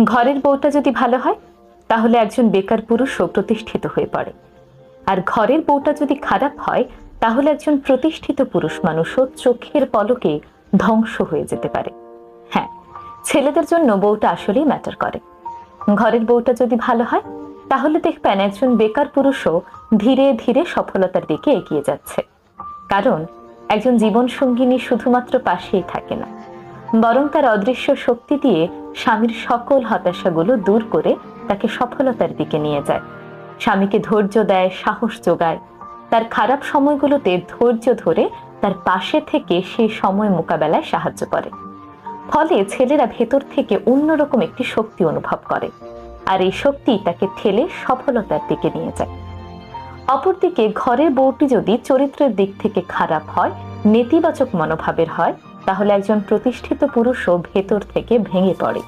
ঘরের বউটা যদি ভালো হয় তাহলে একজন বেকার পুরুষও প্রতিষ্ঠিত হয়ে পড়ে, আর ঘরের বউটা যদি খারাপ হয় তাহলে একজন প্রতিষ্ঠিত পুরুষ মানুষও চোখের পলকে ধ্বংস হয়ে যেতে পারে। হ্যাঁ, ছেলেদের জন্য বউটা আসলেই ম্যাটার করে। ঘরের বউটা যদি ভালো হয় তাহলে দেখবেন একজন বেকার পুরুষও ধীরে ধীরে সফলতার দিকে এগিয়ে যাচ্ছে। কারণ একজন জীবন সঙ্গিনী শুধুমাত্র পাশেই থাকে না, বরং তার অদৃশ্য শক্তি দিয়ে স্বামীর সকল হতাশাগুলো দূর করে তাকে সফলতার দিকে নিয়ে যায়। স্বামীকে ধৈর্য দেয়, সাহস যোগায়, তার খারাপ সময়গুলোতে ধৈর্য ধরে তার পাশে থেকে সেই সময় মোকাবেলায় সাহায্য করে। ফলে ছেলেরা ভেতর থেকে অন্যরকম একটি শক্তি অনুভব করে, আর এই শক্তি তাকে ঠেলে সফলতার দিকে নিয়ে যায়। অপরদিকে ঘরের বউটি যদি চরিত্রের দিক থেকে খারাপ হয়, নেতিবাচক মনোভাবের হয়, তাহলে একজন প্রতিষ্ঠিত পুরুষও ভেতর থেকে ভেঙে পড়ে।